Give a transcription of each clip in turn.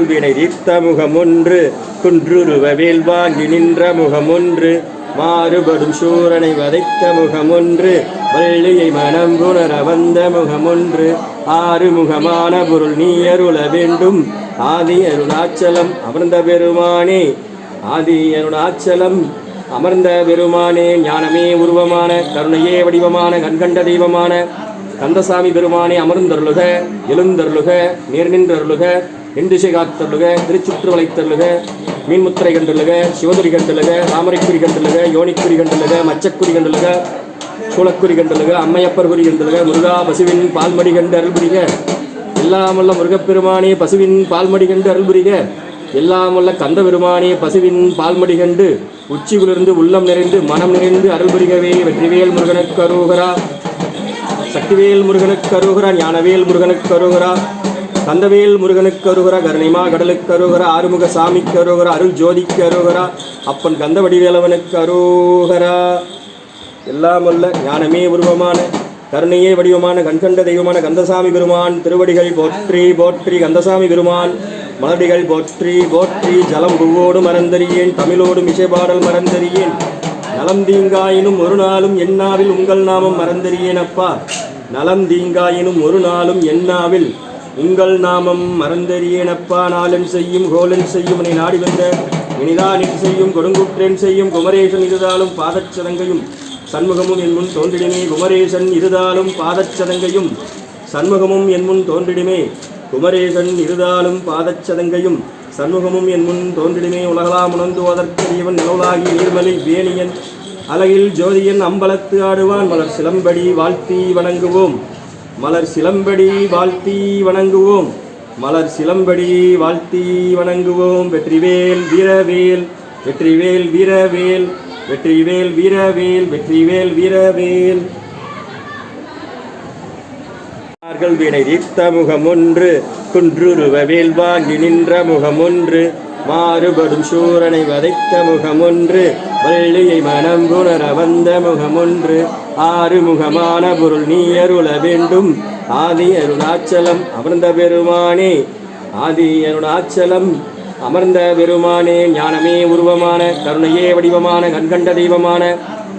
வினை தீர்த்த முகமொன்று குன்றுருவ வேல் வாங்கி நின்ற முகமொன்று மாறுபடும் சூரனை வதைத்த முகமொன்று வள்ளியை மனம் புணர வந்த முகமொன்று ஆறுமுகமான பொருள் நீ அருள வேண்டும் ஆதி அருணாச்சலம் அமர்ந்த பெருமானே ஆதி அருணாச்சலம் அமர்ந்த பெருமானே ஞானமே உருவமான கருணையே வடிவமான கண்கண்ட தெய்வமான கந்தசாமி பெருமானே அமர்ந்தருளுக எழுந்தருளுக நேர் நின்றருளுக எண்டிசை காத்தருளுக திருச்சுற்று வளைத்தருளுக மீன்முத்திரை கண்டுள்ளுக சிவதுரி கண்டுள்ளுக தாமரைக்குறி கண்டுள்ளுக யோனிக்குறி கண்டுள்ளுக மச்சக்குறி கண்டுள்ளுக சூளக்குறி கண்டுள்ளுக அம்மையப்பர் குறி கண்டுள்ளுக முருகா பசுவின் பால்மடி கண்டு அருள்புரிக எல்லாமுள்ள முருகப்பெருமானே பசுவின் பால்மடி கண்டு அருள்புரிக எல்லாமுள்ள கந்த பெருமானே பசுவின் பால்மடி கண்டு உச்சி குளிர்ந்து உள்ளம் நிறைந்து மனம் நிறைந்து அருள்புரிகவே வெற்றிவேல் முருகனுக்கு அரோகரா சக்திவேல் முருகனுக்கு அரோகரா ஞானவேல் முருகனுக்கு அரோகரா கந்தவேல் முருகனுக்கு அரோகரா கருணைமா கடலுக்கு அரோகரா ஆறுமுக சாமிக்கு அரோகரா அருள் ஜோதிக்கு அரோகரா அப்பன் கந்த வடிவேலவனுக்கு அரோகரா எல்லாமல்ல ஞானமே உருவமான கருணையே வடிவமான கண்கண்ட தெய்வமான கந்தசாமி பெருமான் திருவடிகள் போற்றி போற்றி கந்தசாமி பெருமான் மலடிகள் போற்றி போற்றி ஜலம் பூவோடு மறந்தறியேன் தமிழோடு இசைபாடல் மறந்தறியேன் நலம் தீங்காயினும் ஒரு நாளும் என்னாவில் உங்கள் நாமம் மறந்தறியேன் அப்பா நலம் தீங்காயினும் ஒரு நாளும் என்னாவில் உங்கள் நாமம் மறந்தறியேன் அப்பா நாளன் செய்யும் கோலன் செய்யும் உன்னை நாடி வந்த இனிதானில் செய்யும் கொடுங்குற்றேன் செய்யும் குமரேசன் இருதாலும் பாதச்சதங்கையும் சண்முகமும் என் முன் தோன்றிடுமே குமரேசன் இருதாலும் பாதச்சதங்கையும் சண்முகமும் என் முன் தோன்றிடுமே குமரேசன் இருதாலும் பாதச்சதங்கையும் சண்முகமும் என் முன் தோன்றிடுமே உலகலாம் உணர்ந்துவதற்கரியவன் நிலவுலாகி நீர்மலை வேணியன் அழகில் ஜோதியன் அம்பலத்து ஆடுவான் மலர் சிலம்படி வாழ்த்தி வணங்குவோம் மலர் சிலம்படி வாழ்த்தி வணங்குவோம் மலர் சிலம்படி வாழ்த்தி வணங்குவோம் வெற்றிவேல் வீரவேல் வெற்றிவேல் வீரவேல் வெற்றிவேல் வீரவேல் வெற்றிவேல் வீரவேல் வினை தீர்த்த முகமொன்று குன்றுருவ வேல் வாங்கி நின்ற முகமொன்று மாறுபடும் சூரனை வதைத்த முகமொன்று வள்ளியை மனம் புணர வந்த முகமொன்று ஆறுமுகமான பொருள் நீ அருள வேண்டும் ஆதி அருணாச்சலம் அமர்ந்த பெருமானே ஆதி அருணாச்சலம் அமர்ந்த பெருமானே ஞானமே உருவமான கருணையே வடிவமான கண்கண்ட தெய்வமான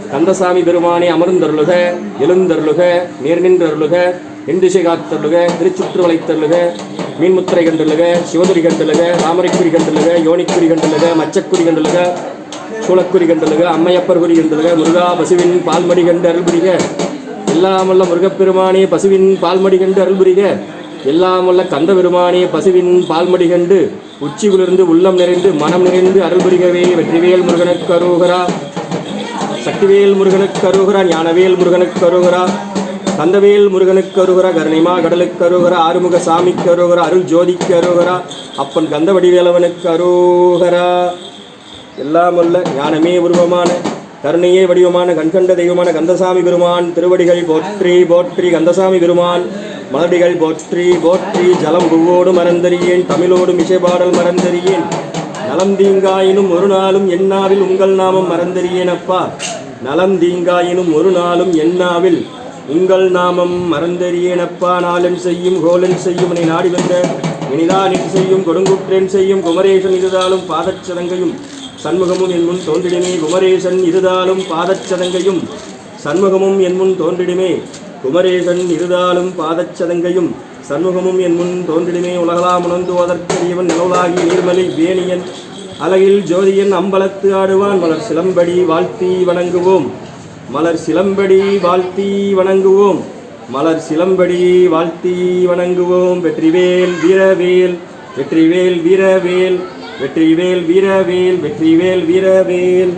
கந்தசாமி பெருமானே அமர்ந்தருளுக எழுந்தருளுக நேர் நின்றருளுக எண்டிசை காத்தருளுக திருச்சுற்று வளைத்தருளுக மீன்முத்திரை கண்டுள்ளுக சிவதுரி கண்டுள்ளுக தாமரைக்குறி கண்டுள்ளுக யோனிக்குறி கண்டுள்ளுக மச்சக்குறி கண்டுள்ளுக சூளக்குறி கண்டுள்ளுக அம்மையப்பர் குறி கண்டுள்ளுக முருகா பசுவின் பால்மடி கண்டு அருள்புரிக எல்லாமுள்ள முருகப்பெருமானே பசுவின் பால்மடி கண்டு அருள்புரிக எல்லாமுள்ள கந்த பெருமானே பசுவின் பால்மடி கண்டு உச்சி குளிர்ந்து உள்ளம் நிறைந்து மனம் நிறைந்து அருள்புரிகவே வெற்றிவேல் முருகனுக்கு அரோகரா சக்திவேல் முருகனுக்கு அரோகரா ஞானவேல் முருகனுக்கு அரோகரா கந்தவேல் முருகனுக்கு அரோகரா கருணைமா கடலுக்கு அரோகரா ஆறுமுக சாமிக்கு அரோகரா அருள் ஜோதிக்கு அரோகரா அப்பன் கந்த வடிவேலவனுக்கு அரோகரா எல்லாமல்ல ஞானமே உருவமான கருணையே வடிவமான கண்கண்ட தெய்வமான கந்தசாமி பெருமான் திருவடிகள் போற்றி போற்றி கந்தசாமி பெருமான் மலடிகள் போற்றி போற்றி ஜலம் பூவோடு மறந்தறியேன் தமிழோடு இசைபாடல் மறந்தறியேன் நலம் தீங்காயினும் ஒரு நாளும் என்னாவில் உங்கள் நாமம் மறந்தறியேன் அப்பா நலம் தீங்காயினும் ஒரு நாளும் என்னாவில் உங்கள் நாமம் மறந்தறியேன் அப்பா நாளன் செய்யும் கோலன் செய்யும் உன்னை நாடி வந்த இனிதானில் செய்யும் கொடுங்குற்றேன் செய்யும் குமரேசன் இருதாலும் பாதச்சதங்கையும் சண்முகமும் என் முன் தோன்றிடுமே குமரேசன் இருதாலும் பாதச்சதங்கையும் சண்முகமும் என் முன் தோன்றிடுமே குமரேசன் இருதாலும் பாதச்சதங்கையும் சண்முகமும் என் முன் தோன்றிடுமே உலகலாம் உணர்ந்துவதற்கரியவன் நிலவுலாகி நீர்மலை வேணியன் அழகில் ஜோதியன் அம்பலத்து ஆடுவான் மலர் சிலம்படி வாழ்த்தி வணங்குவோம் மலர் சிலம்படி வாழ்த்தி வணங்குவோம் மலர் சிலம்படி வாழ்த்தி வணங்குவோம் வெற்றிவேல் வீரவேல் வெற்றிவேல் வீரவேல் வெற்றிவேல் வீரவேல் வெற்றிவேல் வீரவேல்